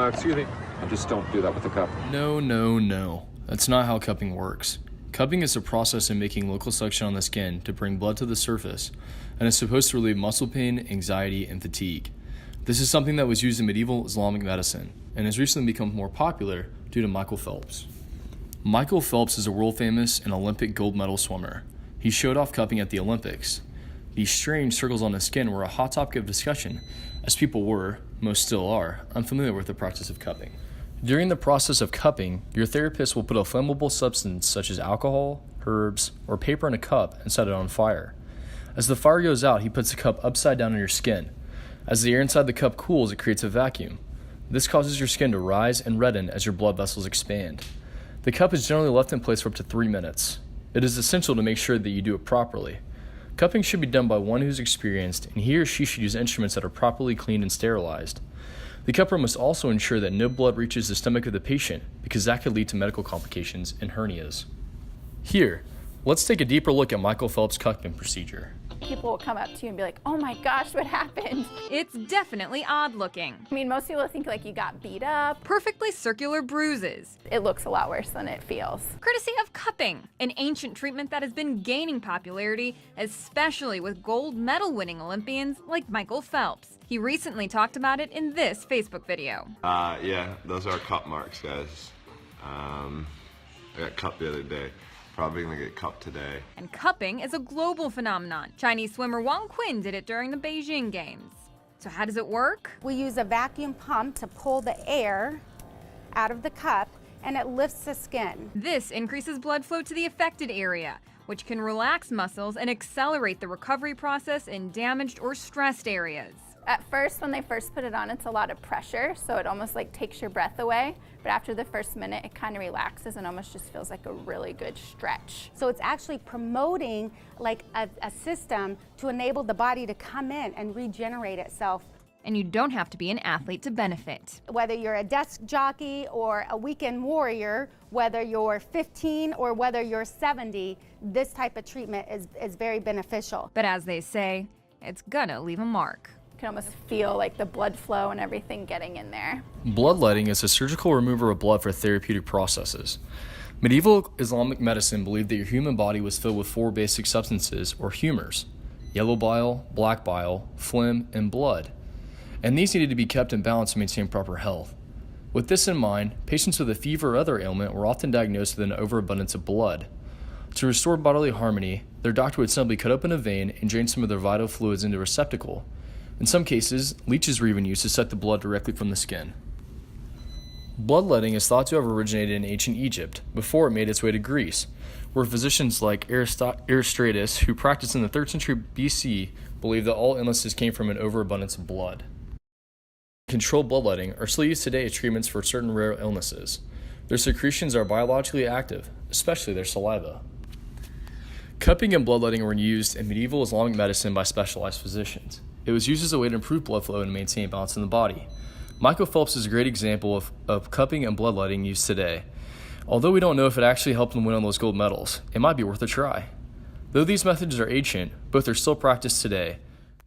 Excuse me. And just don't do that with the cup. No. That's not how cupping works. Cupping is a process in making local suction on the skin to bring blood to the surface, and is supposed to relieve muscle pain, anxiety, and fatigue. This is something that was used in medieval Islamic medicine, and has recently become more popular due to Michael Phelps. Michael Phelps is a world-famous and Olympic gold medal swimmer. He showed off cupping at the Olympics. These strange circles on his skin were a hot topic of discussion, as people were, most still are, unfamiliar with the practice of cupping. During the process of cupping, your therapist will put a flammable substance such as alcohol, herbs, or paper in a cup and set it on fire. As the fire goes out, he puts the cup upside down on your skin. As the air inside the cup cools, it creates a vacuum. This causes your skin to rise and redden as your blood vessels expand. The cup is generally left in place for up to 3 minutes. It is essential to make sure that you do it properly. Cupping should be done by one who's experienced, and he or she should use instruments that are properly cleaned and sterilized. The cupper must also ensure that no blood reaches the stomach of the patient, because that could lead to medical complications and hernias. Here, let's take a deeper look at Michael Phelps' cupping procedure. People will come up to you and be like, oh my gosh, what happened? It's definitely odd looking. I mean, most people think like you got beat up. Perfectly circular bruises. It looks a lot worse than it feels. Courtesy of cupping, an ancient treatment that has been gaining popularity, especially with gold medal winning Olympians like Michael Phelps. He recently talked about it in this Facebook video. Yeah, those are cup marks, guys. I got cupped the other day. Probably gonna get cupped today. And cupping is a global phenomenon. Chinese swimmer Wang Qin did it during the Beijing Games. So how does it work? We use a vacuum pump to pull the air out of the cup, and it lifts the skin. This increases blood flow to the affected area, which can relax muscles and accelerate the recovery process in damaged or stressed areas. At first, when they first put it on, it's a lot of pressure, so it almost like takes your breath away. But after the first minute, it kind of relaxes and almost just feels like a really good stretch. So it's actually promoting like a system to enable the body to come in and regenerate itself. And you don't have to be an athlete to benefit. Whether you're a desk jockey or a weekend warrior, whether you're 15 or whether you're 70, this type of treatment is very beneficial. But as they say, it's gonna leave a mark. You can almost feel like the blood flow and everything getting in there. Bloodletting is a surgical removal of blood for therapeutic processes. Medieval Islamic medicine believed that your human body was filled with 4 basic substances, or humors: yellow bile, black bile, phlegm, and blood. And these needed to be kept in balance to maintain proper health. With this in mind, patients with a fever or other ailment were often diagnosed with an overabundance of blood. To restore bodily harmony, their doctor would simply cut open a vein and drain some of their vital fluids into a receptacle. In some cases, leeches were even used to suck the blood directly from the skin. Bloodletting is thought to have originated in ancient Egypt before it made its way to Greece, where physicians like Aristratus, who practiced in the 3rd century BC, believed that all illnesses came from an overabundance of blood. Controlled bloodletting are still used today as treatments for certain rare illnesses. Their secretions are biologically active, especially their saliva. Cupping and bloodletting were used in medieval Islamic medicine by specialized physicians. It was used as a way to improve blood flow and maintain balance in the body. Michael Phelps is a great example of cupping and bloodletting used today. Although we don't know if it actually helped him win on those gold medals, it might be worth a try. Though these methods are ancient, both are still practiced today,